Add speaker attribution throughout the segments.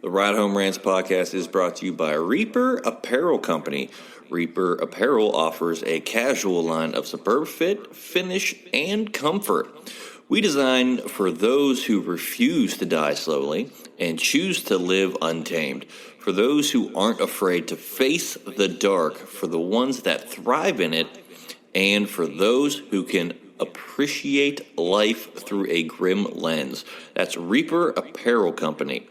Speaker 1: The Ride Home Rants podcast is brought to you by Reaper Apparel Company. Reaper Apparel offers a casual line of superb fit, finish, and comfort. We design for those who refuse to die slowly and choose to live untamed. For those who aren't afraid to face the dark, for the ones that thrive in it, and for those who can appreciate life through a grim lens. That's Reaper Apparel Company.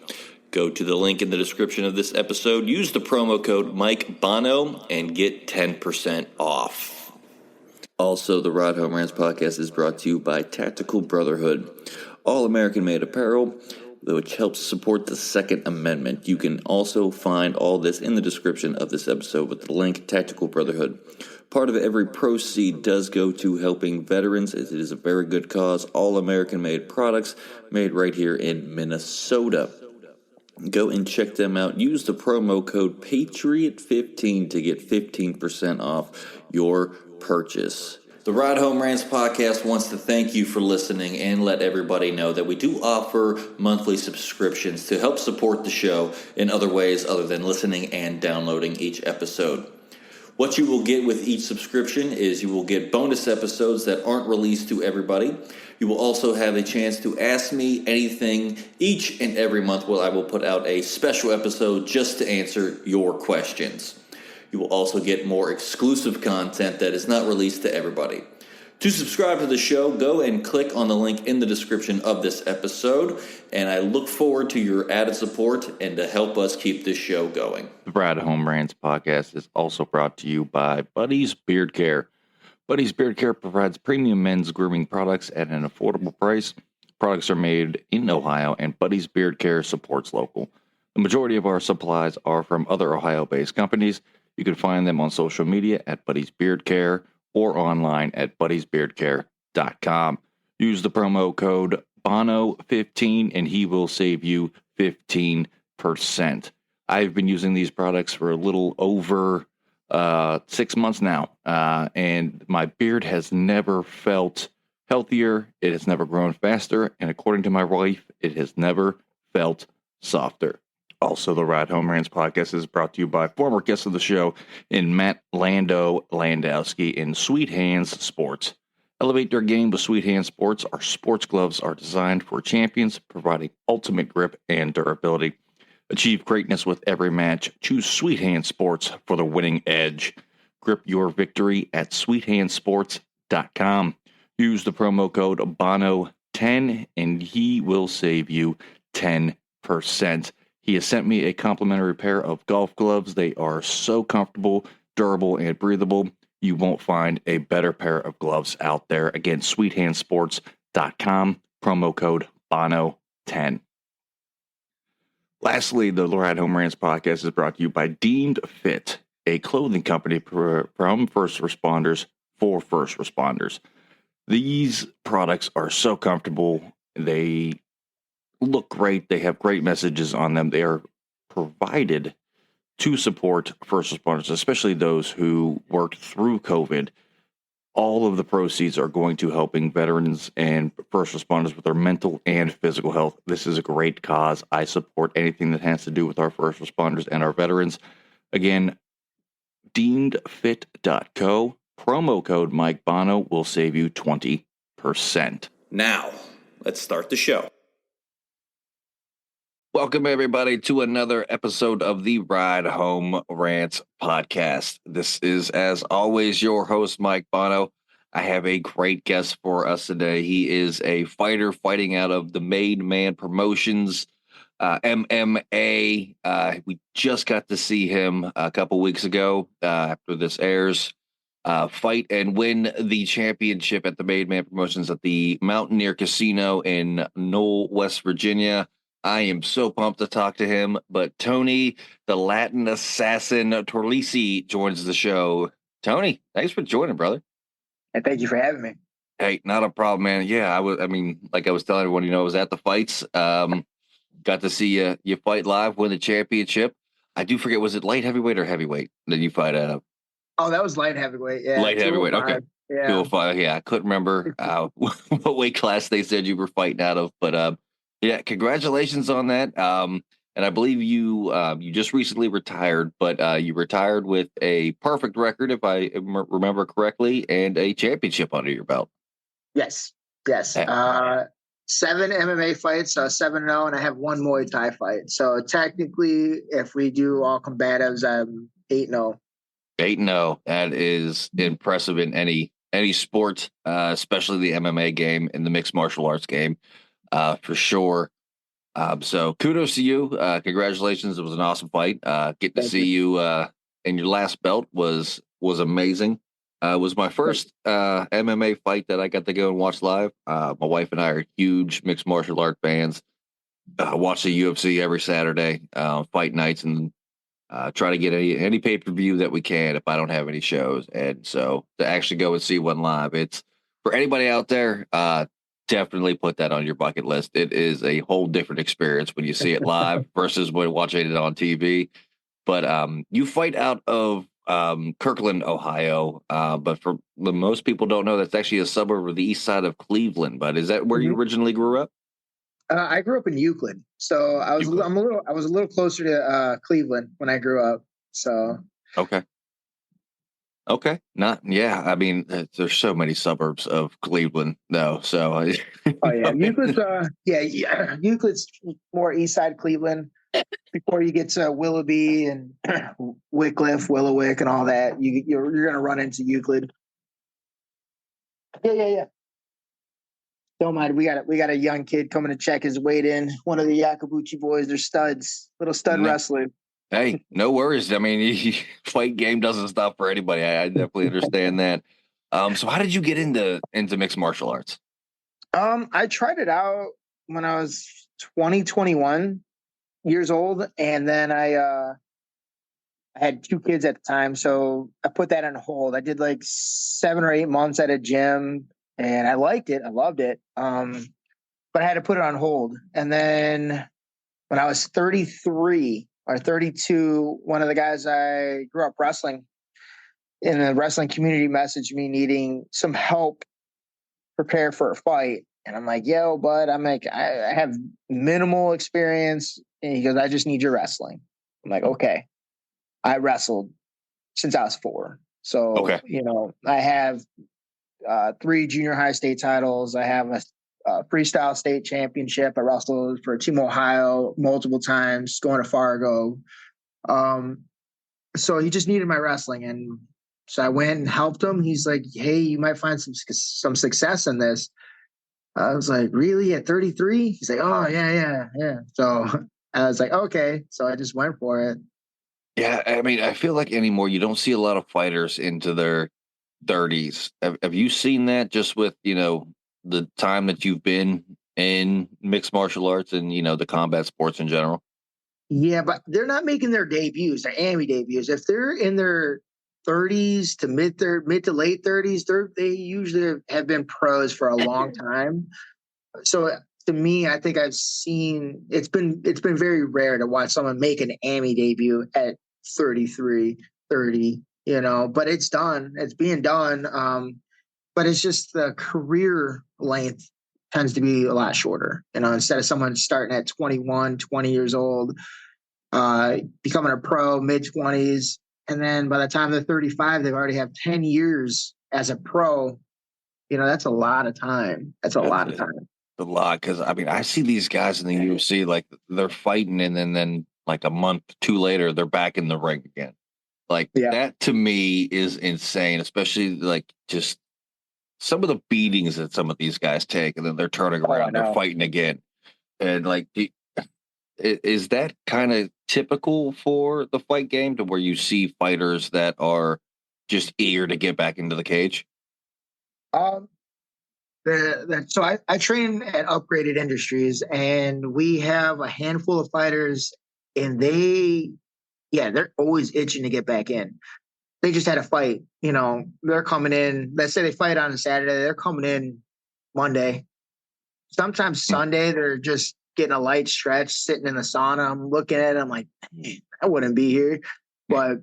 Speaker 1: Go to the link in the description of this episode, use the promo code Mike Bono, and get 10% off. Also, the Ride Home Rants podcast is brought to you by Tactical Brotherhood, all American-made apparel, which helps support the Second Amendment. You can also find all this in the description of this episode with the link Tactical Brotherhood. Part of every proceed does go to helping veterans. It is a very good cause. All American-made products made right here in Minnesota. Go and check them out. Use the promo code PATRIOT15 to get 15% off your purchase. The Ride Home Rants podcast wants to thank you for listening and let everybody know that we do offer monthly subscriptions to help support the show in other ways other than listening and downloading each episode. What you will get with each subscription is you will get bonus episodes that aren't released to everybody. You will also have a chance to ask me anything each and every month where I will put out a special episode just to answer your questions. You will also get more exclusive content that is not released to everybody. To subscribe to the show, go and click on the link in the description of this episode, and I look forward to your added support and to help us keep this show going. The Ride Home Rants podcast is also brought to you by Buddy's Beard Care. Buddy's Beard Care provides premium men's grooming products at an affordable price. Products are made in Ohio, and Buddy's Beard Care supports local. The majority of our supplies are from other Ohio-based companies. You can find them on social media at Buddy's Beard Care or online at buddysbeardcare.com. Use the promo code BONO15 and he will save you 15%. I've been using these products for a little over 6 months now, and my beard has never felt healthier. It has never grown faster, and according to my wife, it has never felt softer. Also, the Ride Home Rants podcast is brought to you by former guest of the show in Matt Landowski in Sweet Hands Sports. Elevate their game with Sweet Hands Sports. Our sports gloves are designed for champions, providing ultimate grip and durability. Achieve greatness with every match. Choose Sweet Hands Sports for the winning edge. Grip your victory at sweethandsports.com. Use the promo code BONO10 and he will save you 10%. He has sent me a complimentary pair of golf gloves. They are so comfortable, durable, and breathable. You won't find a better pair of gloves out there. Again, sweethandsports.com, promo code BONO10. Lastly, the Ride Home Rants podcast is brought to you by Deemed Fit, a clothing company from first responders for first responders. These products are so comfortable. They look great. They have great messages on them. They are provided to support first responders, especially those who worked through COVID. All of the proceeds are going to helping veterans and first responders with their mental and physical health. This is a great cause. I support anything that has to do with our first responders and our veterans. Again, deemedfit.co, promo code Mike Bono will save you 20%. Now, let's start the show. Welcome, everybody, to another episode of the Ride Home Rants podcast. This is, as always, your host, Mike Bono. I have a great guest for us today. He is a fighter fighting out of the Made Man Promotions, MMA. We just got to see him a couple weeks ago after this airs. Fight and win the championship at the Made Man Promotions at the Mountaineer Casino in Knoll, West Virginia. I am so pumped to talk to him, but Tony, the Latin assassin Tortorici, joins the show. Tony, thanks for joining, brother.
Speaker 2: And thank you for having me.
Speaker 1: Hey, not a problem, man. Yeah, like I was telling everyone, I was at the fights. Got to see you fight live, win the championship. I do forget, was it light heavyweight or heavyweight that you fight at?
Speaker 2: Oh, that was light heavyweight. Yeah,
Speaker 1: light heavyweight. Okay.
Speaker 2: Yeah.
Speaker 1: 205. Yeah, I couldn't remember what weight class they said you were fighting out of, but yeah, congratulations on that. and I believe you just recently retired, but you retired with a perfect record, if I remember correctly, and a championship under your belt.
Speaker 2: Yes, yes.
Speaker 1: Eh,
Speaker 2: 7 MMA fights, 7-0, and I have 1 Muay Thai fight. So technically, if we do all combatives, I'm 8-0.
Speaker 1: 8-0. That is impressive in any sport, especially the MMA game and the mixed martial arts game, for sure. So kudos to you. Congratulations. It was an awesome fight. Getting to
Speaker 2: Thank
Speaker 1: see
Speaker 2: you.
Speaker 1: you in your last belt was amazing. It was my first MMA fight that I got to go and watch live. My wife and I are huge mixed martial art fans. Watch the UFC every Saturday, fight nights, and try to get any pay-per-view that we can if I don't have any shows. And so to actually go and see one live, it's for anybody out there, definitely put that on your bucket list. It is a whole different experience when you see it live versus when watching it on TV. But you fight out of Kirkland, Ohio. But for most people don't know, that's actually a suburb of the east side of Cleveland. But is that where you
Speaker 2: Mhm.
Speaker 1: originally grew up?
Speaker 2: I grew up in Euclid, so
Speaker 1: Euclid.
Speaker 2: I was a little closer to Cleveland when I grew up. So
Speaker 1: Okay. Okay. Not, yeah. I mean, there's so many suburbs of Cleveland, though. So,
Speaker 2: oh yeah, Euclid's more east side Cleveland. Before you get to Willoughby and Wickliffe, Willowick, and all that, you're gonna run into Euclid. Yeah. Don't mind. We got a young kid coming to check his weight in. One of the Yakabuchi boys. They're studs. Little stud
Speaker 1: no,
Speaker 2: wrestler.
Speaker 1: hey, no worries. I mean, fight game doesn't stop for anybody. I definitely understand that. So how did you get into mixed martial arts?
Speaker 2: I tried it out when I was 21 years old, and then I had 2 kids at the time, so I put that on hold. I did like 7 or 8 months at a gym, and I liked it. I loved it. But I had to put it on hold. And then when I was 33 or 32, one of the guys I grew up wrestling in the wrestling community messaged me needing some help prepare for a fight. And I'm like, yo, bud, I have minimal experience. And he goes, I just need your wrestling. I'm like, okay. I wrestled since I was 4. So,
Speaker 1: Okay.
Speaker 2: I have 3 junior high state titles. I have a freestyle state championship. I wrestled for Team Ohio multiple times, going to Fargo. So he just needed my wrestling, and so I went and helped him. He's like, "Hey, you might find some success in this." I was like, "Really? At 33?" He's like, "Oh yeah." So I was like, "Okay." So I just went for it.
Speaker 1: Yeah, I mean, I feel like anymore you don't see a lot of fighters into their 30s. Have you seen that just with, the time that you've been in mixed martial arts and, the combat sports in general?
Speaker 2: Yeah, but they're not making their debuts, their Emmy debuts. If they're in their 30s to mid to late 30s, they usually have been pros for a long time. So to me, I think I've seen it's been very rare to watch someone make an Emmy debut at 33, 30. But it's done. It's being done. But it's just the career length tends to be a lot shorter. Instead of someone starting at 21, 20 years old, becoming a pro mid 20s, and then by the time they're 35, they've already have 10 years as a pro. That's a lot of time. That's a
Speaker 1: That's
Speaker 2: lot of time.
Speaker 1: a lot because I mean I see these guys in the UFC like they're fighting and then like a month, 2 later they're back in the ring again. Like
Speaker 2: Yeah.
Speaker 1: that to me is insane, especially like just some of the beatings that some of these guys take, and then they're turning
Speaker 2: Oh, I
Speaker 1: around, they're
Speaker 2: know.
Speaker 1: fighting again, and like, is that kind of typical for the fight game to where you see fighters that are just eager to get back into the cage?
Speaker 2: Um, so I train at Upgraded Industries, and we have a handful of fighters, and they're always itching to get back in. They just had a fight. They're coming in. Let's say they fight on a Saturday. They're coming in Monday. Sometimes
Speaker 1: Mm.
Speaker 2: Sunday, they're just getting a light stretch, sitting in the sauna. I'm looking at it. I'm like, I wouldn't be here. But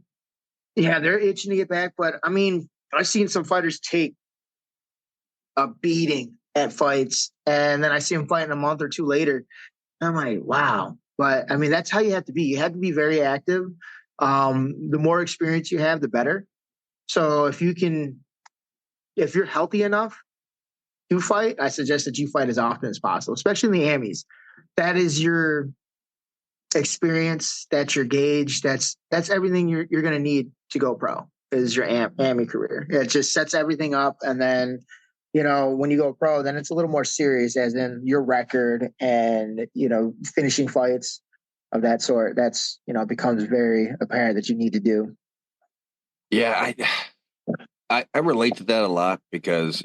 Speaker 2: yeah, they're itching to get back. But I mean, I've seen some fighters take a beating at fights, and then I see them fighting a month or 2 later. I'm like, wow. But I mean, that's how you have to be. You have to be very active. The more experience you have, the better. So if you're healthy enough to fight, I suggest that you fight as often as possible, especially in the Amis. That is your experience. That's your gauge. That's everything you're going to need to go pro is your AMI career. It just sets everything up. And then, when you go pro, then it's a little more serious as in your record and, finishing fights of that sort. That's, becomes very apparent that you need to do.
Speaker 3: Yeah, I relate to that a lot because,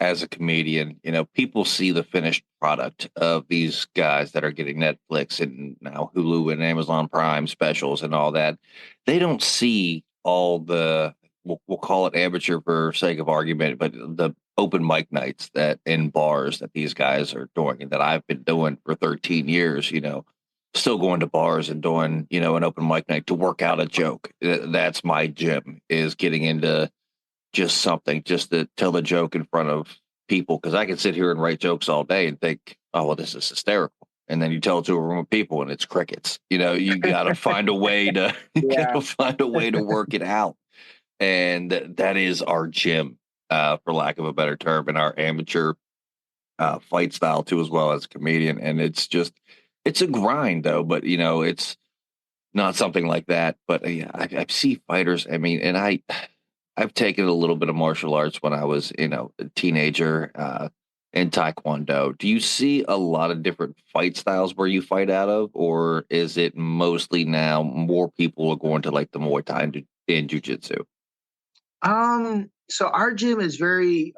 Speaker 3: as a comedian, people see the finished product of these guys that are getting Netflix and now Hulu and Amazon Prime specials and all that. They don't see all the, we'll call it amateur for sake of argument, but the open mic nights that in bars that these guys are doing and that I've been doing for 13 years, still going to bars and doing, an open mic night to work out a joke. That's my gym, is getting into just something, just to tell a joke in front of people. Because I can sit here and write jokes all day and think, oh, well, this is hysterical. And then you tell it to a room of people and it's crickets. You got to find a way to work it out. And that is our gym, for lack of a better term, and our amateur fight style too, as well as a comedian. And it's a grind though, but it's not something like that. But yeah, I see fighters. I mean, and I've taken a little bit of martial arts when I was, a teenager, in Taekwondo. Do you see a lot of different fight styles where you fight out of, or is it mostly now more people are going to like the Muay Thai and Jiu-Jitsu?
Speaker 2: So our gym is very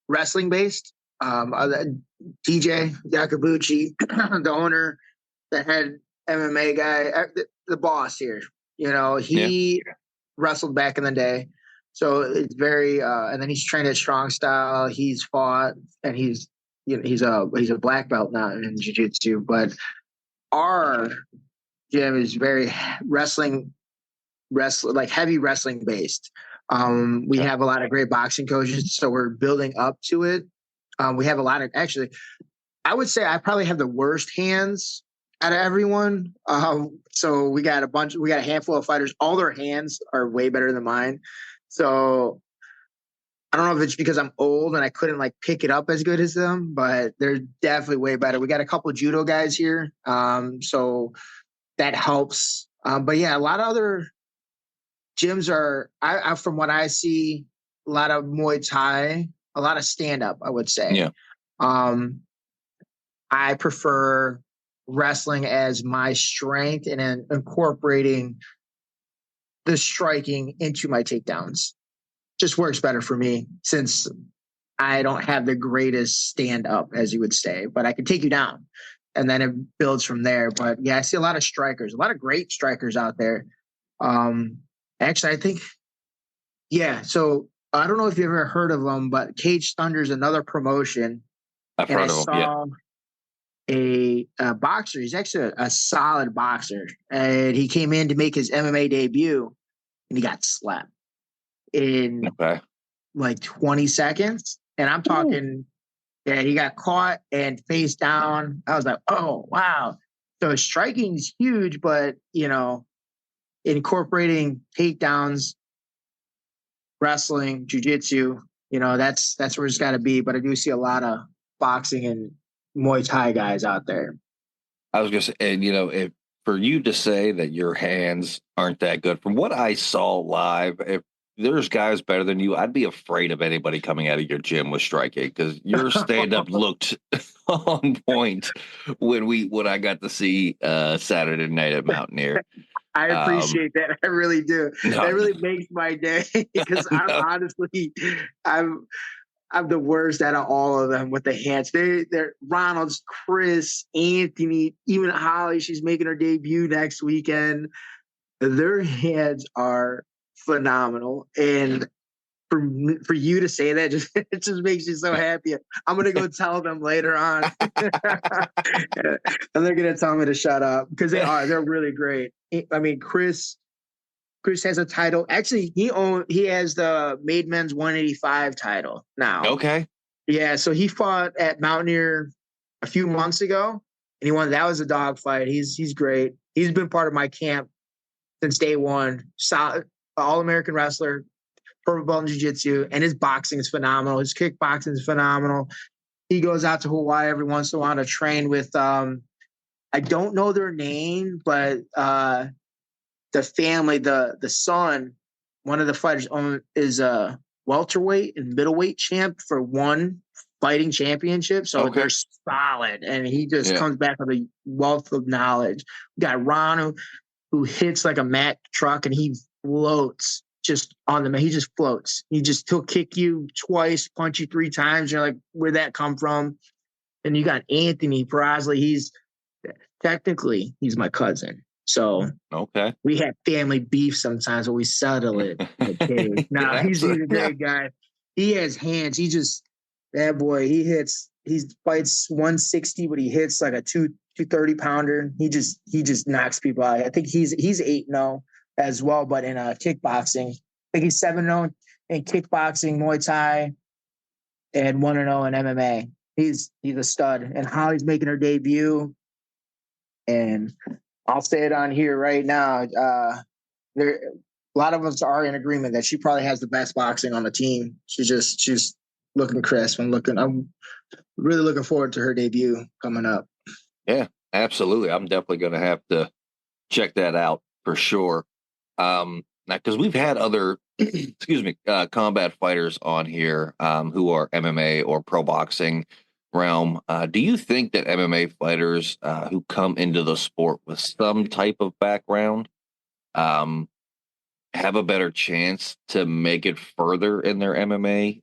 Speaker 2: wrestling based. DJ Yakabuchi, the owner, the head MMA guy, the boss here, he wrestled back in the day. So it's very, and then he's trained at strong style. He's fought and he's a black belt now in jiu-jitsu, but our gym is very like heavy wrestling based. We have a lot of great boxing coaches, so we're building up to it. We have a lot of, actually, I would say I probably have the worst hands out of everyone. So we got a handful of fighters. All their hands are way better than mine. So I don't know if it's because I'm old and I couldn't like pick it up as good as them, but they're definitely way better. We got a couple of judo guys here. So that helps. But yeah, a lot of other gyms are, I from what I see, a lot of Muay Thai, a lot of stand up, I would say.
Speaker 3: Yeah.
Speaker 2: I prefer wrestling as my strength and then incorporating the striking into my takedowns. Just works better for me since I don't have the greatest stand up, as you would say, but I can take you down and then it builds from there. But yeah, I see a lot of strikers, a lot of great strikers out there. Actually, I think, yeah. So I don't know if you've ever heard of them, but Cage Thunder is another promotion.
Speaker 3: I've heard of them. Yeah.
Speaker 2: A boxer. He's actually a solid boxer, and he came in to make his MMA debut, and he got slapped in like 20 seconds. And I'm talking, yeah, he got caught and face down. I was like, oh wow. So striking is huge, but incorporating takedowns, wrestling, jiu-jitsu, that's where it's got to be. But I do see a lot of boxing and Muay Thai guys out there.
Speaker 3: I was going to say, and if for you to say that your hands aren't that good, from what I saw live, if there's guys better than you, I'd be afraid of anybody coming out of your gym with striking, because your stand-up looked on point when I got to see Saturday night at Mountaineer.
Speaker 2: I appreciate that. I really do. That really makes my day, because I'm the worst out of all of them with the hands. They're Ronald's, Chris, Anthony, even Holly. She's making her debut next weekend. Their hands are phenomenal, and for you to say that, it just makes me so happy. I'm gonna go tell them later on, and they're gonna tell me to shut up, because they're really great. I mean, Chris has a title. Actually, he has the Made Men's 185 title now.
Speaker 3: Okay.
Speaker 2: Yeah, so he fought at Mountaineer a few months ago, and he won. That was a dog fight. He's great. He's been part of my camp since day one. Solid, all-American wrestler, purple belt in jiu-jitsu, and his boxing is phenomenal. His kickboxing is phenomenal. He goes out to Hawaii every once in a while to train with I don't know their name, but the family, the son, one of the fighters is a welterweight and middleweight champ for one fighting championship. So they're solid, and he just comes back with a wealth of knowledge. We got Ron who hits like a Mack truck, and he floats just on the. He just floats. He'll kick you twice, punch you 3 times. You're like, where'd that come from? And you got Anthony Presley. He's my cousin. So we have family beef sometimes, but we settle it. Okay. Now he's a great guy. He has hands. That boy, he fights 160, but he hits like a 230 pounder. He just knocks people out. I think he's 8-0 as well, but in kickboxing. I think he's 7-0 in kickboxing, Muay Thai, and 1-0 in MMA. He's a stud. And Holly's making her debut. And I'll say it on here right now. A lot of us are in agreement that she probably has the best boxing on the team. She's looking crisp. I'm really looking forward to her debut coming up.
Speaker 3: Yeah, absolutely. I'm definitely going to have to check that out for sure. Now, because we've had other, combat fighters on here who are MMA or pro boxing realm. Do you think that MMA fighters who come into the sport with some type of background have a better chance to make it further in their MMA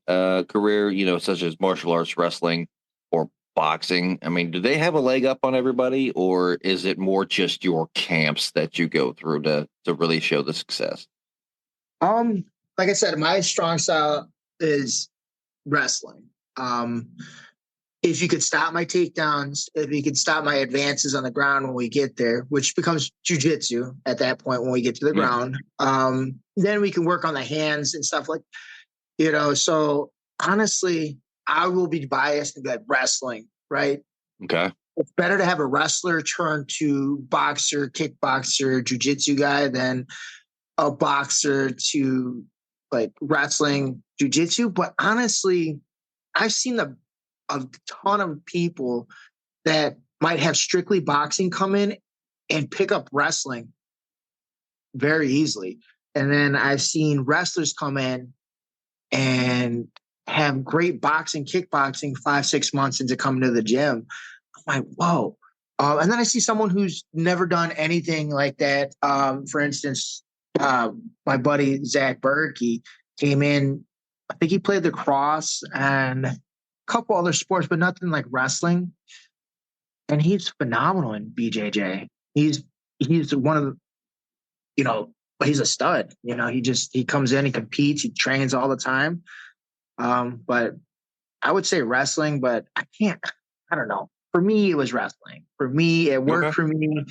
Speaker 3: career, such as martial arts, wrestling, or boxing? I mean, do they have a leg up on everybody, or is it more just your camps that you go through to really show the success?
Speaker 2: Like I said, my strong style is wrestling. If you could stop my takedowns, if you could stop my advances on the ground when we get there, which becomes jujitsu at that point when we get to the ground, then we can work on the hands and stuff so honestly, I will be biased and be like wrestling, right?
Speaker 3: Okay.
Speaker 2: It's better to have a wrestler turn to boxer, kickboxer, jujitsu guy than a boxer to like wrestling, jujitsu. But honestly, I've seen a ton of people that might have strictly boxing come in and pick up wrestling very easily. And then I've seen wrestlers come in and have great boxing, kickboxing 5-6 months into coming to the gym. I'm like, whoa. And then I see someone who's never done anything like that. For instance, my buddy Zach Berkey came in. I think he played lacrosse and a couple other sports, but nothing like wrestling. And he's phenomenal in BJJ. He's one of the, he's a stud. He comes in, he competes, he trains all the time. But I would say wrestling, but I don't know. For me, it was wrestling. For me, it worked for me.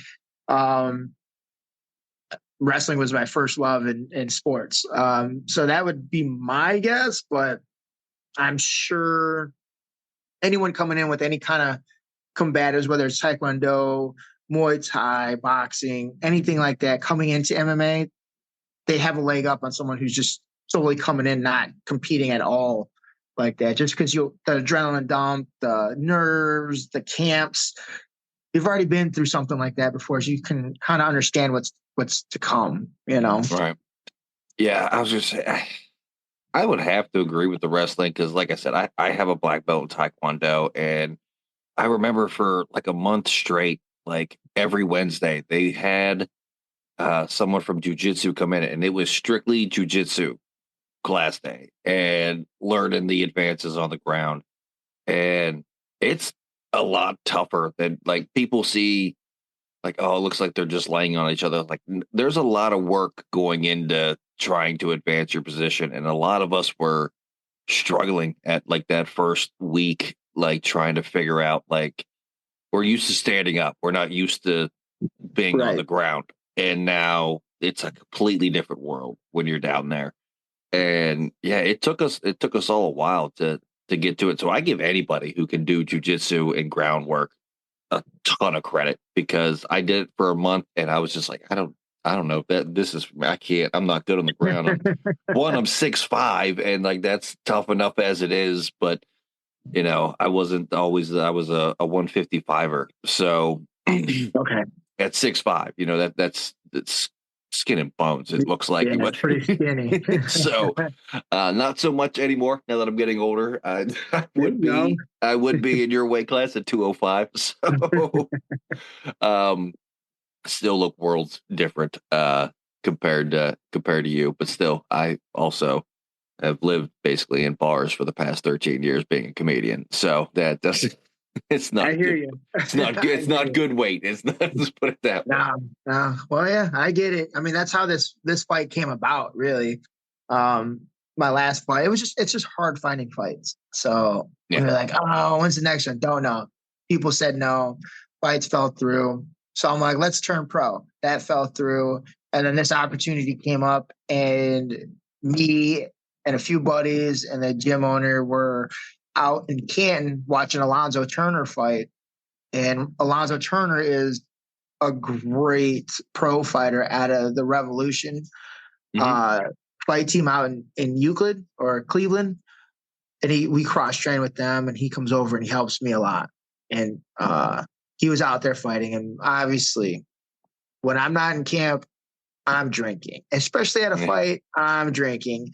Speaker 2: Wrestling was my first love in sports. So that would be my guess, but I'm sure anyone coming in with any kind of combatives, whether it's Taekwondo, Muay Thai, boxing, anything like that, coming into MMA, they have a leg up on someone who's just solely coming in, not competing at all like that. Just because the adrenaline dump, the nerves, the camps, you've already been through something like that before, so you can kind of understand what's to come,
Speaker 3: Right. Yeah, I was just say I would have to agree with the wrestling because, like I said, I have a black belt in Taekwondo, and I remember for like a month straight, like every Wednesday, they had someone from jiu-jitsu come in, and it was strictly jiu-jitsu class day and learning the advances on the ground. And it's a lot tougher than like people see, like, oh, it looks like they're just laying on each other. Like there's a lot of work going into trying to advance your position. And a lot of us were struggling at like that first week, like trying to figure out, like, we're used to standing up. We're not used to being on the ground. And now it's a completely different world when you're down there. And yeah, it took us all a while to get to it. So I give anybody who can do jujitsu and groundwork a ton of credit because I did it for a month and I was just like, I don't know if that this is I can't. I'm not good on the ground. I'm 6'5", and like that's tough enough as it is, but I wasn't always. I was a 155er, so
Speaker 2: Okay.
Speaker 3: at 6'5", that's skin and bones. It looks like
Speaker 2: Yeah, it's pretty skinny.
Speaker 3: so not so much anymore now that I'm getting older. I
Speaker 2: There you go.
Speaker 3: I would be in your weight class at 205. So still look worlds different compared to you, but still I also have lived basically in bars for the past 13 years being a comedian. So that doesn't it's not
Speaker 2: I hear
Speaker 3: good.
Speaker 2: you.
Speaker 3: It's not good. It's not good weight. It's not, let's put it that way.
Speaker 2: Nah. Well, yeah, I get it. I mean, that's how this fight came about, really. My last fight, it's just hard finding fights. So we
Speaker 3: Yeah.
Speaker 2: were like, oh, when's the next one? Don't know. People said no. Fights fell through. So I'm like, let's turn pro. That fell through. And then this opportunity came up, and me and a few buddies and the gym owner were out in Canton watching Alonzo Turner fight. And Alonzo Turner is a great pro fighter out of the Revolution fight team out in Euclid or Cleveland. And we cross train with them, and he comes over and he helps me a lot. And he was out there fighting. And obviously, when I'm not in camp, I'm drinking, especially at a fight. I'm drinking.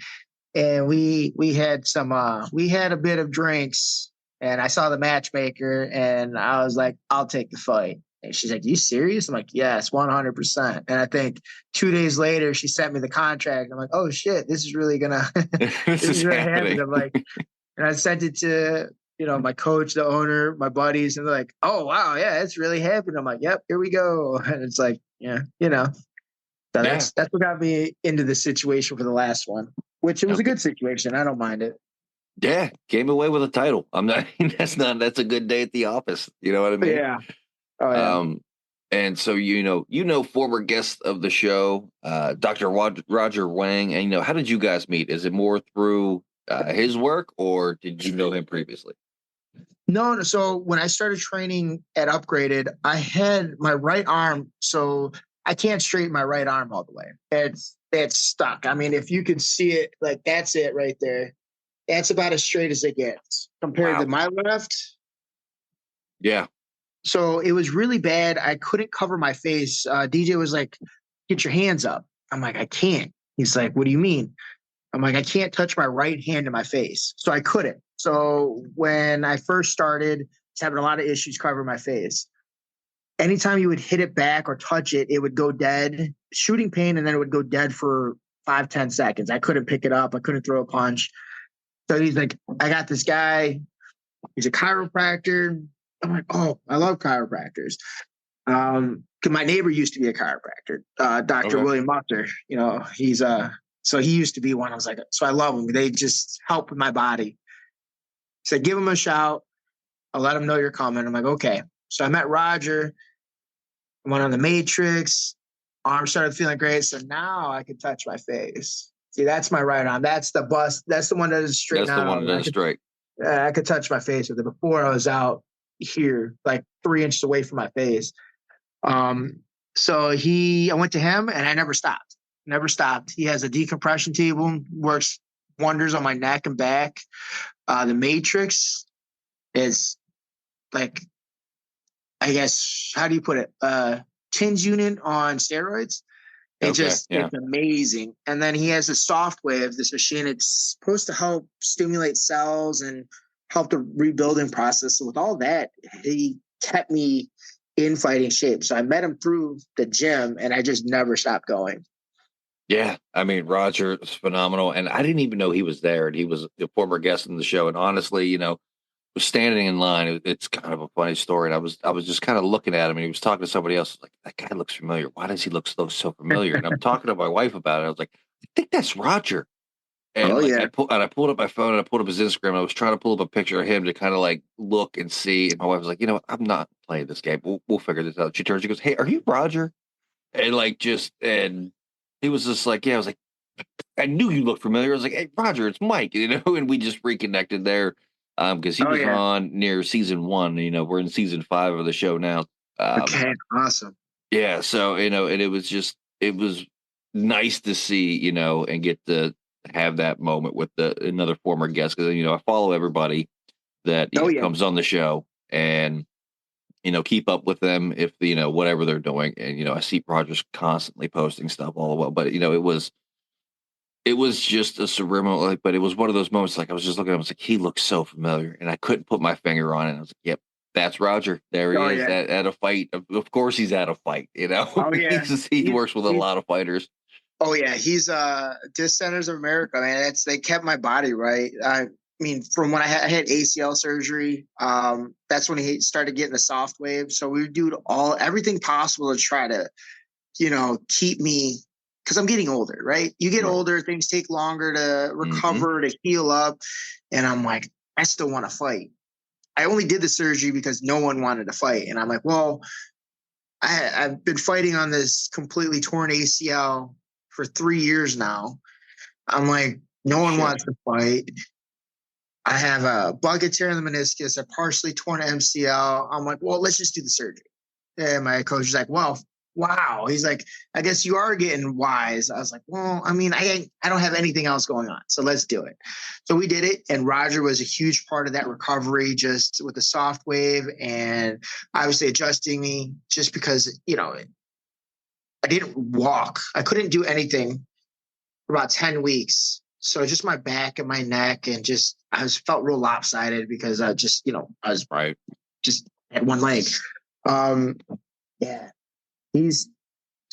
Speaker 2: And we had a bit of drinks, and I saw the matchmaker, and I was like, I'll take the fight. And she's like, you serious? I'm like, yes, 100%. And I think 2 days later, she sent me the contract. I'm like, oh shit, this is really gonna
Speaker 3: this is
Speaker 2: gonna
Speaker 3: happening.
Speaker 2: happen. I'm like, and I sent it to my coach, the owner, my buddies, and they're like, oh wow, yeah, it's really happening. I'm like, yep, here we go. And it's like, yeah. So that's what got me into the situation for the last one, which it was a good situation. I don't mind it.
Speaker 3: Yeah, came away with a title. I'm not. That's a good day at the office. You know what I mean?
Speaker 2: Yeah. Oh yeah.
Speaker 3: And so former guest of the show, Dr. Roger Wang, and how did you guys meet? Is it more through his work, or did you know him previously?
Speaker 2: No. So when I started training at Upgraded, I had my right arm, so I can't straighten my right arm all the way. It's stuck. I mean, if you could see it, like that's it right there. That's about as straight as it gets compared to my left.
Speaker 3: Yeah.
Speaker 2: So it was really bad. I couldn't cover my face. DJ was like, get your hands up. I'm like, I can't. He's like, what do you mean? I'm like, I can't touch my right hand to my face. So I couldn't. So when I first started, I was having a lot of issues covering my face. Anytime you would hit it back or touch it, it would go dead, shooting pain, and then it would go dead for 5-10 seconds. I couldn't pick it up. I couldn't throw a punch. So he's like, I got this guy. He's a chiropractor. I'm like, oh, I love chiropractors. Because my neighbor used to be a chiropractor, Dr. William Mutter. He's so he used to be one. I was like, so I love them. They just help with my body. So give him a shout. I'll let him know you're coming. I'm like, okay. So I met Roger. I went on the Matrix. Arm started feeling great. So now I can touch my face. See, that's my right arm. That's the bust. That's the one that is straight.
Speaker 3: That's the one that is straight.
Speaker 2: I could touch my face with it. Before I was out here, like 3 inches away from my face. So I went to him, and I never stopped. Never stopped. He has a decompression table, works wonders on my neck and back. The Matrix is like, I guess, how do you put it? TINS unit on steroids. It's amazing. And then he has a soft wave, this machine. It's supposed to help stimulate cells and help the rebuilding process. So with all that, he kept me in fighting shape. So I met him through the gym, and I just never stopped going.
Speaker 3: Yeah, I mean, Roger is phenomenal, and I didn't even know he was there, and he was a former guest in the show. And honestly, was standing in line. It's kind of a funny story. And I was just kind of looking at him, and he was talking to somebody else. Like, that guy looks familiar. Why does he look so familiar? And I'm talking to my wife about it. I was like, I think that's Roger. And I pulled up my phone, and I pulled up his Instagram. And I was trying to pull up a picture of him to kind of like look and see. And my wife was like, I'm not playing this game. We'll figure this out. She turns, she goes, hey, are you Roger? And he was just like, yeah. I was like, I knew you looked familiar. I was like, hey, Roger, it's Mike, and we just reconnected there. because he
Speaker 4: Oh
Speaker 3: was
Speaker 4: yeah.
Speaker 3: on near season 1. We're in season 5 of the show now.
Speaker 4: Okay. Awesome.
Speaker 3: Yeah, so and it was nice to see, and get to have that moment with another former guest, because I follow everybody that
Speaker 4: Oh yeah.
Speaker 3: comes on the show, and keep up with them if whatever they're doing, and I see Rogers constantly posting stuff all the while, but it was just a surreal, like, but it was one of those moments, like, I was just looking at him, I was like, he looks so familiar, and I couldn't put my finger on it. I was like, yep, that's Roger. There he
Speaker 4: Oh
Speaker 3: is
Speaker 4: yeah.
Speaker 3: at a fight. Of course he's at a fight,
Speaker 4: Oh yeah.
Speaker 3: he works with a lot of fighters.
Speaker 4: Oh yeah, he's Disc Centers of America, man. They kept my body right. I mean, from when I had ACL surgery, that's when he started getting the soft wave. So we would do everything possible to try to, keep me, because I'm getting older, right? You get
Speaker 3: Right.
Speaker 4: older, things take longer to recover, to heal up, and I'm like, I still want to fight. I only did the surgery because no one wanted to fight, and I'm like, well, I've been fighting on this completely torn ACL for 3 years now. I'm like, no one wants to fight. I have a bucket tear in the meniscus, a partially torn MCL. I'm like, well, let's just do the surgery. And my coach is like, well, wow. He's like, I guess you are getting wise. I was like, well, I mean, I don't have anything else going on, so let's do it. So we did it, and Roger was a huge part of that recovery, just with the soft wave and obviously adjusting me, just because I didn't walk. I couldn't do anything for about 10 weeks. So just my back and my neck, and I felt real lopsided because I was
Speaker 3: Right.
Speaker 4: just had one leg. Yeah, there's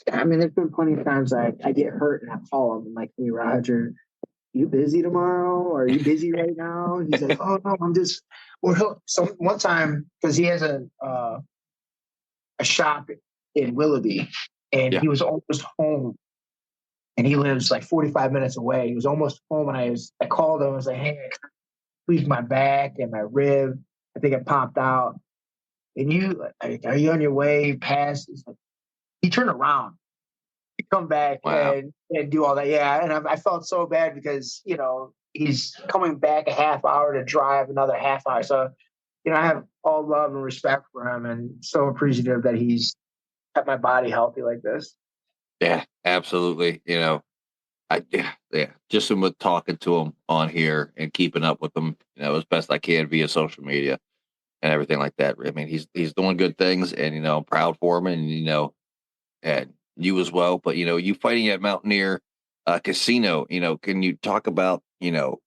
Speaker 4: been plenty of times I get hurt and I call him. I'm like, hey, Roger, you busy tomorrow? Or are you busy right now? He's like, oh no, I'm just, so one time, because he has a shop in Willoughby, and
Speaker 3: Yeah.
Speaker 4: he was almost home. And he lives like 45 minutes away. He was almost home, and I called him. I was like, hey, I tweaked my back and my rib. I think it popped out. And are you on your way past? He turned around, he come back
Speaker 3: Wow.
Speaker 4: and do all that. Yeah. And I felt so bad because, he's coming back a half hour to drive another half hour. So, I have all love and respect for him, and so appreciative that he's kept my body healthy like this.
Speaker 3: Yeah, absolutely. Yeah. Just with talking to him on here and keeping up with him, as best I can via social media and everything like that. I mean, he's doing good things, and I'm proud for him, and you as well. But you fighting at Mountaineer Casino. Can you talk about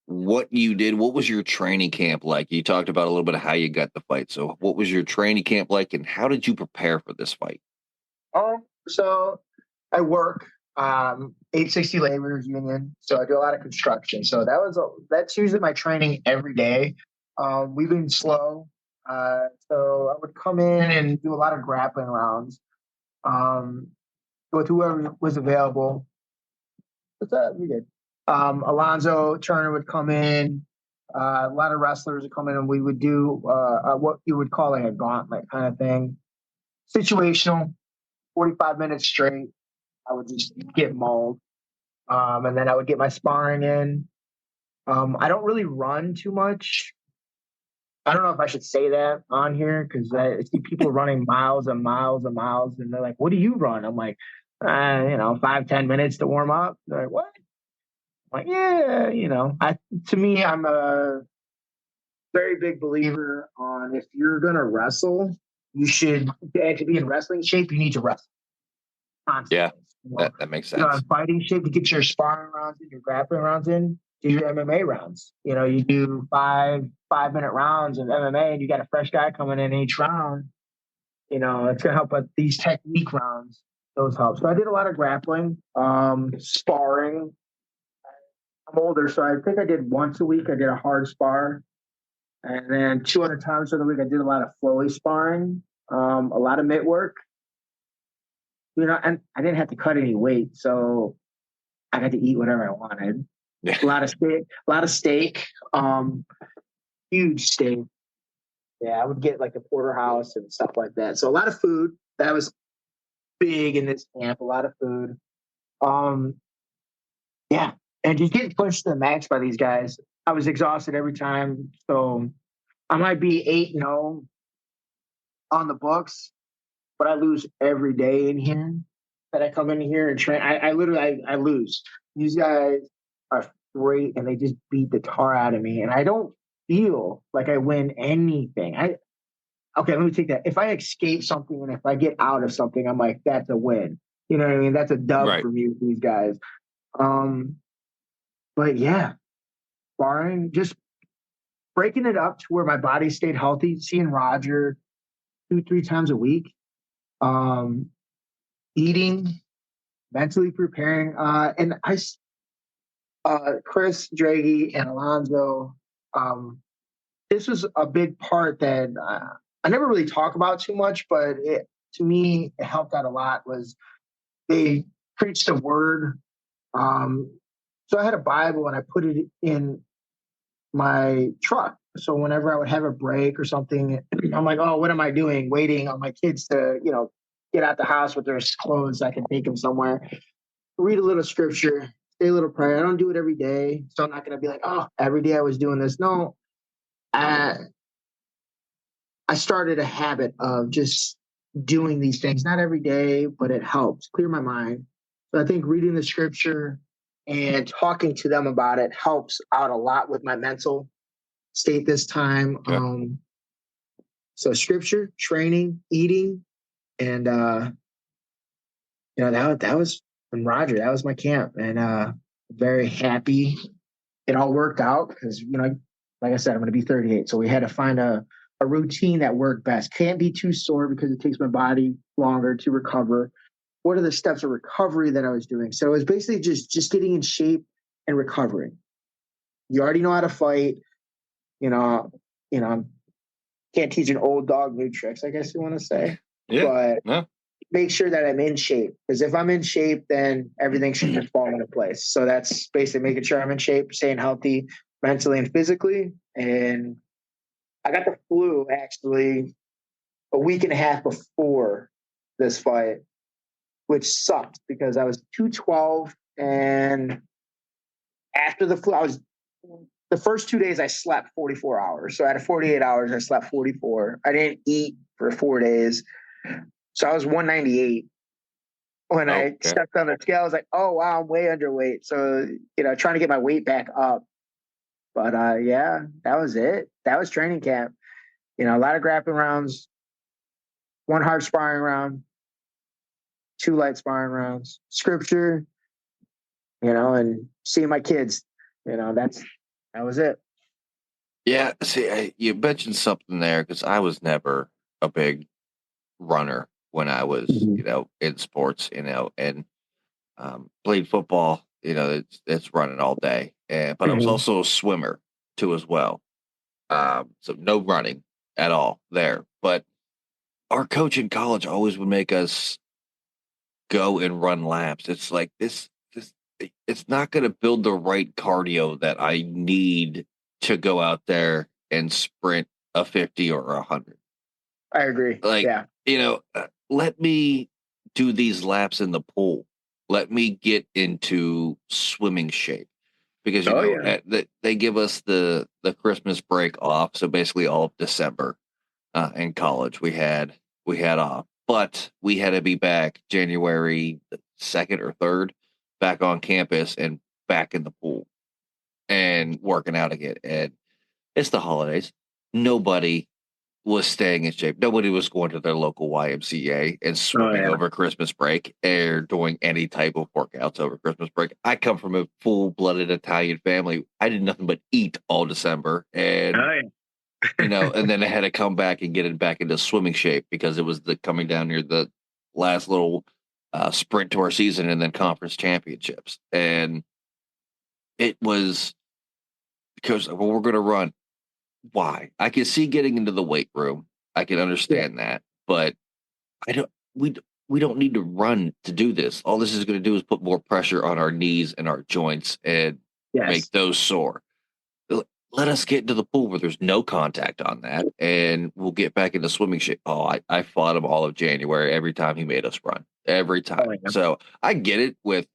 Speaker 3: what you did? What was your training camp like? You talked about a little bit of how you got the fight. So, what was your training camp like, and how did you prepare for this fight?
Speaker 4: So I work 860 Laborers Union, so I do a lot of construction. So that's usually my training every day. We've been slow, so I would come in and do a lot of grappling rounds with whoever was available. What's up? We did. Alonzo Turner would come in. A lot of wrestlers would come in, and we would do what you would call like a gauntlet kind of thing, situational, 45 minutes straight. I would just get mauled. And then I would get my sparring in. I don't really run too much. I don't know if I should say that on here, because I see people running miles and miles and miles, and they're like, what do you run? I'm like, 5-10 minutes to warm up. They're like, what? I'm like, yeah, to me, I'm a very big believer on, if you're going to wrestle, to be in wrestling shape, you need to wrestle constantly.
Speaker 3: Yeah, that makes sense.
Speaker 4: In fighting shape, to get your sparring rounds in, your grappling rounds in, do your MMA rounds. You do 5-minute rounds of MMA, and you got a fresh guy coming in each round. It's going to help with these technique rounds. Those help. So I did a lot of grappling, sparring. I'm older, so I think I did once a week. I did a hard spar. And then 2 other times during the week, I did a lot of flowy sparring, a lot of mitt work. And I didn't have to cut any weight, so I got to eat whatever I wanted.
Speaker 3: Yeah.
Speaker 4: A lot of steak, huge steak. Yeah, I would get like the porterhouse and stuff like that. So a lot of food. That was big in this camp. A lot of food. Yeah, and just getting pushed to the max by these guys. I was exhausted every time, so I might be 8-0 on the books, but I lose every day in here that I come in here and train. I literally I lose. These guys are great and they just beat the tar out of me. And I don't feel like I win anything. Okay, let me take that. If I escape something and if I get out of something, I'm like, that's a win. You know what I mean? That's a dub
Speaker 3: Right.
Speaker 4: for me with these guys. But yeah, barring just breaking it up to where my body stayed healthy, seeing Roger 2-3 times a week, eating, mentally preparing, and Chris Draghi and Alonzo, this was a big part that I never really talk about too much, but to me it helped out a lot. Was they preached the word. So I had a Bible and I put it in my truck. So whenever I would have a break or something, I'm like, oh, what am I doing? Waiting on my kids to, get out the house with their clothes. So I can take them somewhere. Read a little scripture, say a little prayer. I don't do it every day. So I'm not going to be like, oh, every day I was doing this. No, I started a habit of just doing these things, not every day, but it helps clear my mind. So I think reading the scripture and talking to them about it helps out a lot with my mental state this time.
Speaker 3: Yeah.
Speaker 4: So scripture, training, eating, and that was from Roger. That was my camp, and very happy it all worked out because like I said, I'm going to be 38, so we had to find a routine that worked best. Can't be too sore because it takes my body longer to recover. What are the steps of recovery that I was doing? So it was basically just getting in shape and recovering. You already know how to fight. Can't teach an old dog new tricks, I guess you want to say.
Speaker 3: Yeah.
Speaker 4: But make sure that I'm in shape. Because if I'm in shape, then everything should just fall into place. So that's basically making sure I'm in shape, staying healthy mentally and physically. And I got the flu actually a week and a half before this fight, which sucked because I was 212. And after the flu, the first 2 days I slept 44 hours. So out of 48 hours, I slept 44. I didn't eat for 4 days. So I was 198. When I stepped on the scale, I was like, oh, wow, I'm way underweight. So, trying to get my weight back up. But yeah, that was it. That was training camp. A lot of grappling rounds, 1 hard sparring round, 2 light sparring rounds, scripture, and seeing my kids. That was it.
Speaker 3: Yeah. See, you mentioned something there because I was never a big runner when I was, in sports, and played football. It's running all day, but I was also a swimmer too as well. So no running at all there. But our coach in college always would make us go and run laps. It's like this it's not going to build the right cardio that I need to go out there and sprint a 50 or 100.
Speaker 4: I agree.
Speaker 3: Like,
Speaker 4: yeah.
Speaker 3: Let me do these laps in the pool. Let me get into swimming shape because, they give us the Christmas break off. So basically all of December in college we had off, but we had to be back January 2nd or 3rd back on campus and back in the pool and working out again. And it's the holidays. Nobody was staying in shape. Nobody was going to their local YMCA and swimming over Christmas break or doing any type of workouts over Christmas break. I come from a full-blooded Italian family. I did nothing but eat all December, and and then I had to come back and get it back into swimming shape because it was coming down near the last little sprint to our season and then conference championships, and it was because we're going to run. Why? I can see getting into the weight room. I can understand that, but we don't need to run to do this. All this is going to do is put more pressure on our knees and our joints and make those sore. Let us get into the pool where there's no contact on that, and we'll get back into swimming shape. Oh, I fought him all of January every time he made us run. Every time. So I get it with,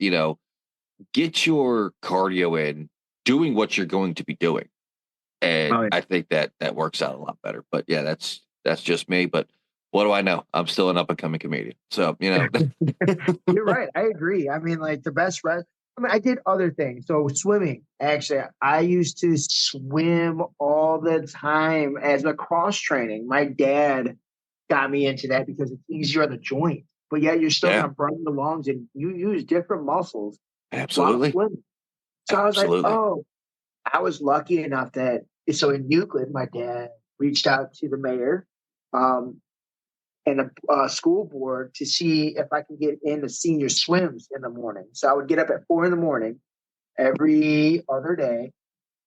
Speaker 3: get your cardio in, doing what you're going to be doing. And
Speaker 2: Oh, yeah.
Speaker 3: I think that works out a lot better. But yeah, that's just me. But what do I know? I'm still an up and coming comedian. So,
Speaker 2: You're right. I agree. I mean, like the best rest. I mean, I did other things. So swimming, actually, I used to swim all the time as a cross training. My dad got me into that because it's easier on the joint, but yet you're still
Speaker 3: Yeah.
Speaker 2: kind of burning the lungs and you use different muscles while
Speaker 3: Absolutely.
Speaker 2: swimming. So I was like,
Speaker 3: Absolutely.
Speaker 2: oh, I was lucky enough that so in Euclid, my dad reached out to the mayor and the school board to see if I can get into senior swims in the morning. So I would get up at 4 in the morning every other day,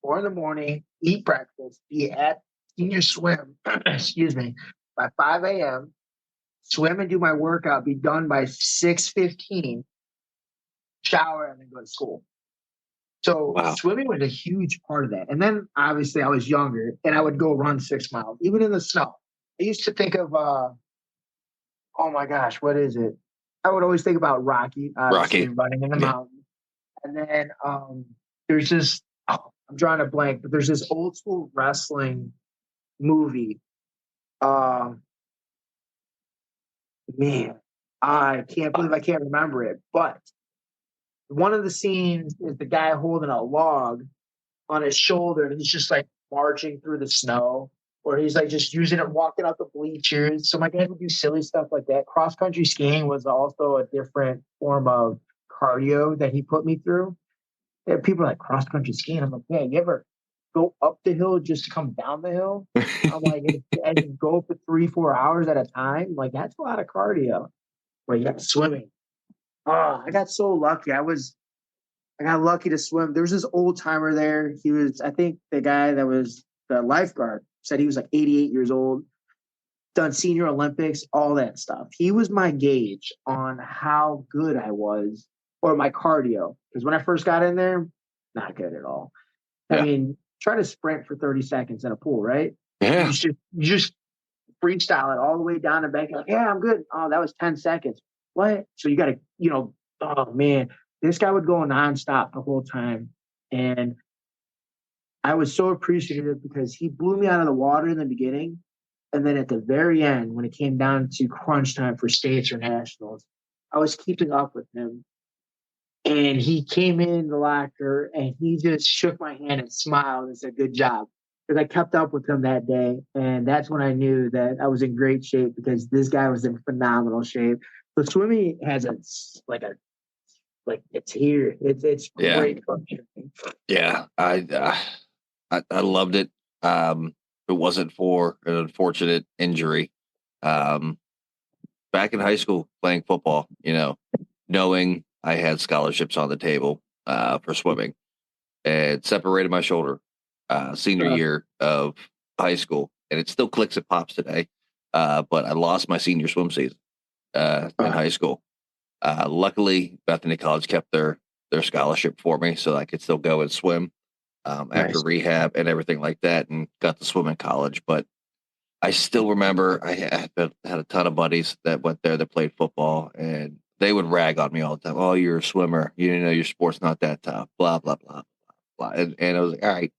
Speaker 2: 4 in the morning, eat breakfast, be at senior swim, excuse me, by 5 a.m., swim and do my workout, be done by 6:15, shower, and then go to school. So
Speaker 3: Wow.
Speaker 2: swimming was a huge part of that. And then obviously I was younger and I would go run 6 miles, even in the snow. I used to think of oh my gosh, what is it? I would always think about Rocky, obviously
Speaker 3: Rocky.
Speaker 2: running in the
Speaker 3: Yeah.
Speaker 2: mountains. And then there's this, I'm drawing a blank, but there's this old school wrestling movie. Man, I can't believe I can't remember it. But one of the scenes is the guy holding a log on his shoulder and he's just like marching through the snow, or he's like just using it, walking out the bleachers. So my dad would do silly stuff like that. Cross country skiing was also a different form of cardio that he put me through. And people are like, cross country skiing. I'm like, yeah, you ever go up the hill just to come down the hill? I'm like, and you go for 3-4 hours at a time. Like, that's a lot of cardio. But yeah, swimming. Oh, I got so lucky. I got lucky to swim. There was this old timer there. He was, I think the guy that was the lifeguard said he was like 88 years old, done senior Olympics, all that stuff. He was my gauge on how good I was or my cardio. Because when I first got in there, not good at all. I
Speaker 3: Yeah.
Speaker 2: mean, try to sprint for 30 seconds in a pool, right?
Speaker 3: Yeah.
Speaker 2: You just freestyle it all the way down and back. Like, yeah, I'm good. Oh, that was 10 seconds. What? So you got to, oh man, this guy would go nonstop the whole time. And I was so appreciative because he blew me out of the water in the beginning. And then at the very end, when it came down to crunch time for states or nationals, I was keeping up with him. And he came in the locker and he just shook my hand and smiled and said, good job. Because I kept up with him that day. And that's when I knew that I was in great shape because this guy was in phenomenal shape. So swimming has it's here. It's
Speaker 3: Yeah.
Speaker 2: great.
Speaker 3: Yeah. I loved it. If it wasn't for an unfortunate injury, back in high school playing football, knowing I had scholarships on the table for swimming, and separated my shoulder senior year of high school, and it still clicks and pops today. But I lost my senior swim season in high school. Luckily, Bethany College kept their scholarship for me, so I could still go and swim after rehab and everything like that, and got to swim in college. But I still remember I had a ton of buddies that went there that played football, and they would rag on me all the time. Oh, you're a swimmer. Your sport's not that tough. Blah, blah, blah, blah. And I was like, all right,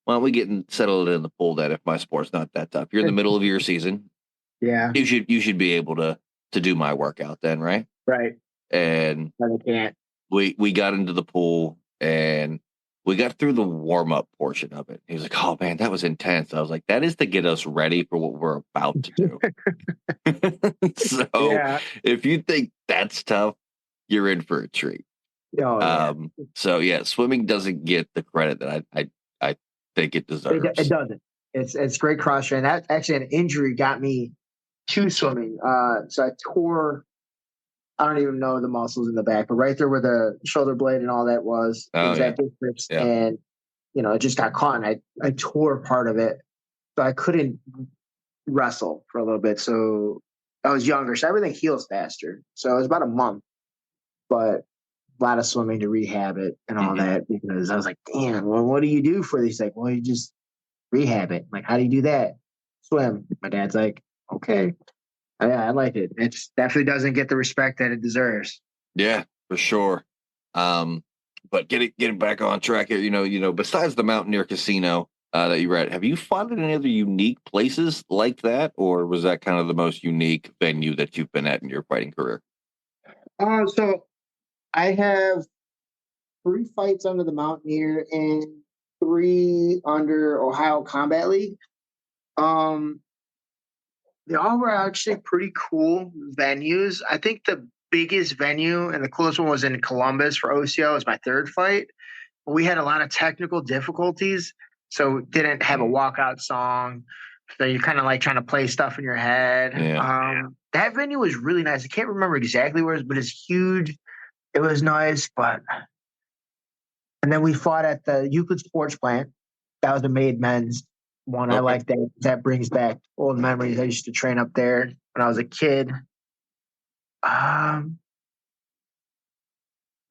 Speaker 3: why don't we get settled in the pool then if my sport's not that tough? You're in the middle of your season.
Speaker 2: Yeah.
Speaker 3: You should be able to do my workout then, right?
Speaker 2: Right.
Speaker 3: And
Speaker 2: I can't.
Speaker 3: we got into the pool and we got through the warm-up portion of it. He was like, oh man, that was intense. I was like, that is to get us ready for what we're about to do. So if you think that's tough, you're in for a treat.
Speaker 2: Oh, yeah.
Speaker 3: So yeah, swimming doesn't get the credit that I think it deserves.
Speaker 2: It doesn't. It's great cross training. That actually an injury got me to swimming. So I tore, I don't even know the muscles in the back, but right there where the shoulder blade and all that was, that district, and it just got caught, and I tore part of it, so I couldn't wrestle for a little bit. So I was younger, so everything heals faster. So it was about a month, but a lot of swimming to rehab it and all that, because I was like, damn, well, what do you do for these? Like, well, you just rehab it. Like, how do you do that? Swim. My dad's like, okay. Yeah, I like it. It definitely doesn't get the respect that it deserves.
Speaker 3: Yeah, for sure. But getting back on track here, besides the Mountaineer Casino, that you were at. Have you fought at any other unique places like that, or was that kind of the most unique venue that you've been at in your fighting career?
Speaker 2: So I have 3 fights under the Mountaineer and 3 under Ohio Combat League. They all were actually pretty cool venues. I think the biggest venue and the coolest one was in Columbus for OCL. It was my 3rd fight. We had a lot of technical difficulties, so didn't have a walkout song. So you're kind of like trying to play stuff in your head.
Speaker 3: Yeah.
Speaker 2: That venue was really nice. I can't remember exactly where it was, but it's huge. It was nice, and then we fought at the Euclid Sports Plant. That was a made men's one. I like that. That brings back old memories. I used to train up there when I was a kid.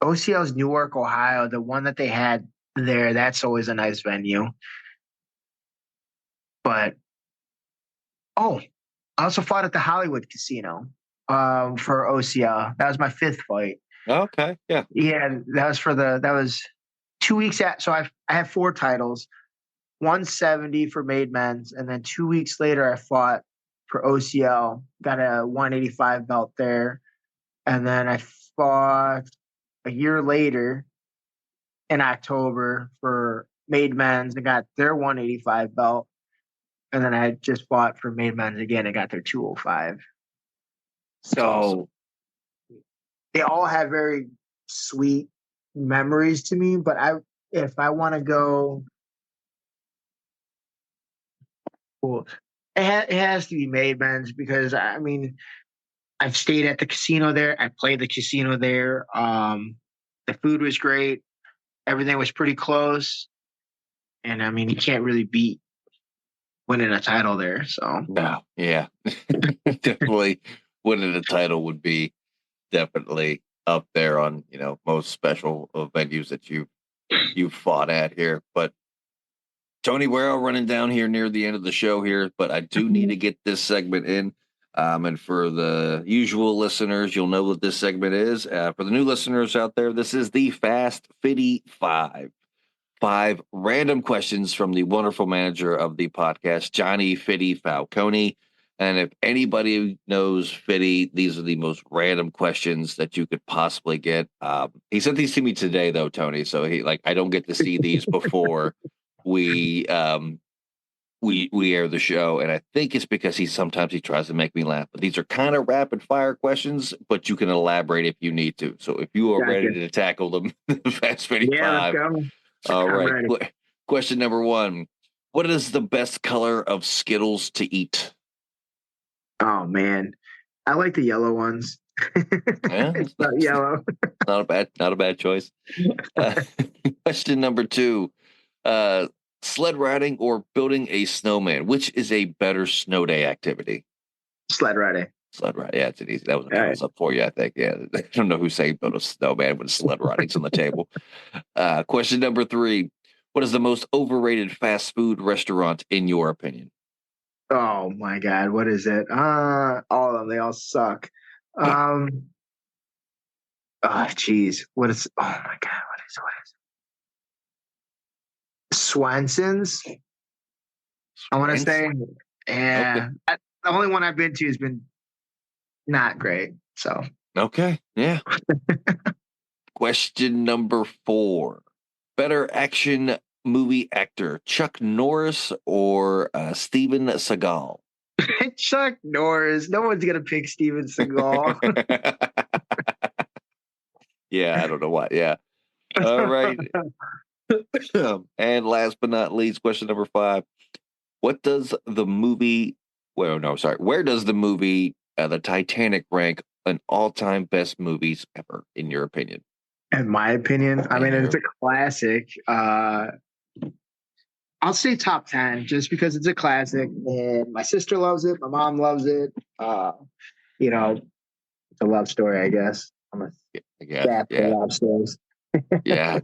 Speaker 2: OCL's Newark, Ohio, the one that they had there, that's always a nice venue. But I also fought at the Hollywood Casino for OCL. That was my 5th fight.
Speaker 3: Okay. Yeah.
Speaker 2: Yeah, that was 2 weeks so I have 4 titles. 170 for made men's, and then 2 weeks later I fought for OCL, got a 185 belt there, and then I fought a year later in October for made men's and got their 185 belt, and then I just fought for made men's again and got their 205. So
Speaker 3: awesome.
Speaker 2: They all have very sweet memories to me, but if I want to go, well, it has to be made men's, because I mean, I've stayed at the casino there. I played the casino there. The food was great. Everything was pretty close. And I mean, you can't really beat winning a title there. So
Speaker 3: no, yeah, definitely winning a title would be definitely up there on most special venues that you've fought at here. But Tony, we're all running down here near the end of the show here, but I do need to get this segment in. And for the usual listeners, you'll know what this segment is. For the new listeners out there, this is the Fast Fitty 5. 5 random questions from the wonderful manager of the podcast, Johnny Fitty Falcone. And if anybody knows Fitty, these are the most random questions that you could possibly get. He sent these to me today, though, Tony. So I don't get to see these before we air the show, and I think it's because he tries to make me laugh. But these are kind of rapid fire questions, but you can elaborate if you need to. So if you are ready to tackle them, Fast 55. All right. Question number 1: what is the best color of Skittles to eat?
Speaker 2: Oh man, I like the yellow ones.
Speaker 3: Yeah,
Speaker 2: it's not yellow.
Speaker 3: Not a bad choice. Question number 2: sled riding or building a snowman? Which is a better snow day activity?
Speaker 2: Sled riding.
Speaker 3: Sled riding. Yeah, it's an easy. That was a toss up for you, I think. Yeah, I don't know who's saying build a snowman when sled riding's on the table. Question number 3: what is the most overrated fast food restaurant in your opinion?
Speaker 2: Oh my God, what is it? All of them. They all suck. Oh geez, what is? Oh my God, what is it? Swenson's. I want to say, yeah. Okay. The only one I've been to has been not great. So
Speaker 3: okay, yeah. Question number 4: better action movie actor, Chuck Norris or Steven Seagal?
Speaker 2: Chuck Norris. No one's gonna pick Steven Seagal.
Speaker 3: Yeah, I don't know why. Yeah. All right. And last but not least, question number 5: where does the movie The Titanic rank an all-time best movies ever, in your opinion?
Speaker 2: In my opinion, I mean, it's a classic. I'll say top 10 just because it's a classic, and my sister loves it. My mom loves it. It's a love story, I guess. I'm a love stories.
Speaker 3: Yeah,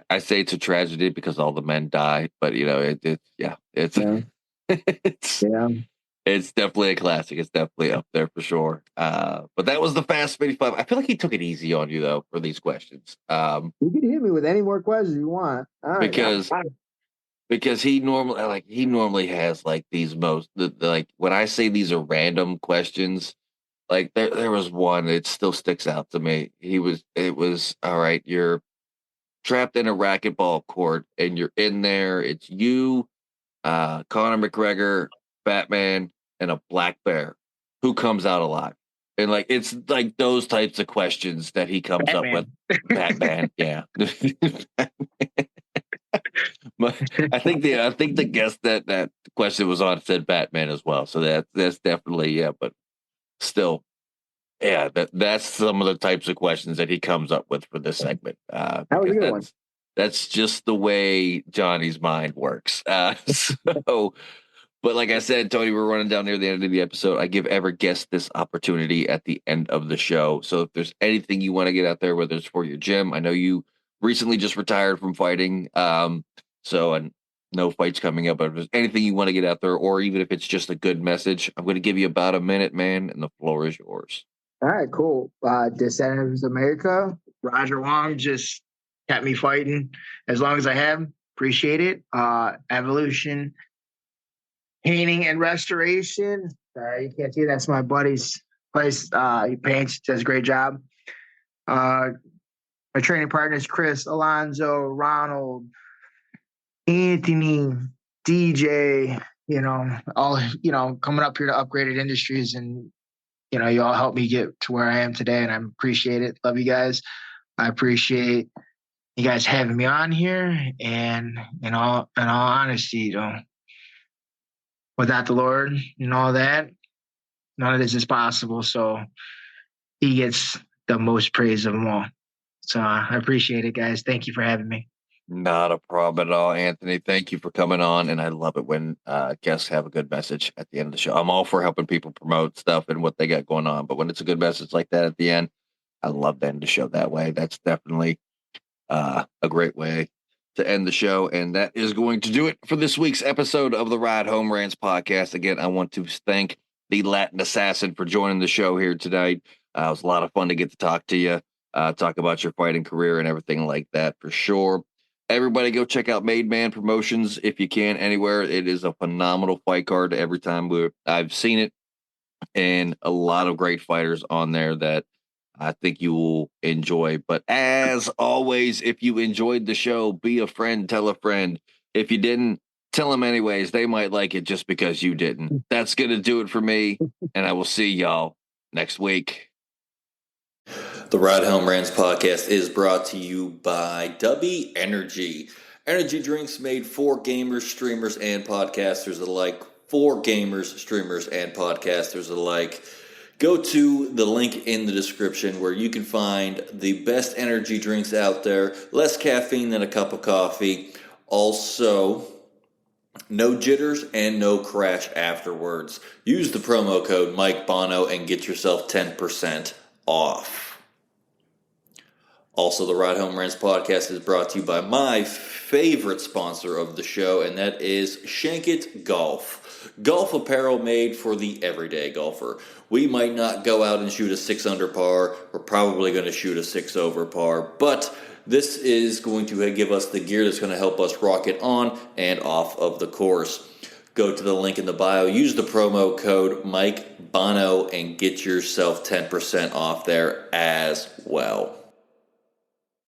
Speaker 3: I say it's a tragedy because all the men die, but it's definitely a classic. It's definitely up there for sure. But that was the Fast 55. I feel like he took it easy on you though for these questions.
Speaker 2: You can hit me with any more questions you want.
Speaker 3: Because because he normally has like these like when I say these are random questions, like there was one that still sticks out to me. It was all right. You're trapped in a racquetball court and you're in there. It's you, Conor McGregor, Batman, and a black bear. Who comes out alive? And like it's like those types of questions that he comes up with.
Speaker 2: Batman.
Speaker 3: Batman, yeah. But I think the guest that question was on said Batman as well. So that's definitely, yeah, but still, yeah, that's some of the types of questions that he comes up with for this segment.
Speaker 2: That was a
Speaker 3: Because
Speaker 2: good one.
Speaker 3: that's just the way Johnny's mind works. So, but like I said, Tony, we're running down near the end of the episode. I give every guest this opportunity at the end of the show. So if there's anything you want to get out there, whether it's for your gym, I know you recently just retired from fighting. And no fights coming up, but if there's anything you want to get out there, or even if it's just a good message, I'm going to give you about a minute, man, and the floor is yours.
Speaker 2: All right, cool. Descendants of America, Roger Wong just kept me fighting as long as I have. Appreciate it. Evolution, painting and restoration. You can't see that's my buddy's place. He paints, does a great job. My training partners, Chris, Alonzo, Ronald, Anthony, DJ, all, coming up here to Upgraded Industries, and, you all helped me get to where I am today, and I appreciate it. Love you guys. I appreciate you guys having me on here, and in all honesty, without the Lord and all that, none of this is possible. So he gets the most praise of them all. So I appreciate it, guys. Thank you for having me.
Speaker 3: Not a problem at all, Anthony. Thank you for coming on, and I love it when guests have a good message at the end of the show. I'm all for helping people promote stuff and what they got going on, but when it's a good message like that at the end, I love to end the show that way. That's definitely a great way to end the show, and that is going to do it for this week's episode of the Ride Home Rants podcast. Again, I want to thank the Latin Assassin for joining the show here tonight. It was a lot of fun to get to talk to you, talk about your fighting career and everything like that for sure. Everybody go check out Made Man Promotions if you can anywhere. It is a phenomenal fight card every time I've seen it, and a lot of great fighters on there that I think you will enjoy. But as always, if you enjoyed the show, be a friend, tell a friend. If you didn't, tell them anyways. They might like it just because you didn't. That's going to do it for me, and I will see y'all next week.
Speaker 1: The Ride Home Rants podcast is brought to you by W Energy. Energy drinks made for gamers, streamers, and podcasters alike. For gamers, streamers, and podcasters alike. Go to the link in the description where you can find the best energy drinks out there. Less caffeine than a cup of coffee. Also, no jitters and no crash afterwards. Use the promo code Mike Bono and get yourself 10% off. Also, the Ride Home Rants podcast is brought to you by my favorite sponsor of the show, and that is Shankit Golf. Golf apparel made for the everyday golfer. We might not go out and shoot a 6 under par. We're probably going to shoot a 6 over par, but this is going to give us the gear that's going to help us rock it on and off of the course. Go to the link in the bio, use the promo code Mike Bono, and get yourself 10% off there as well.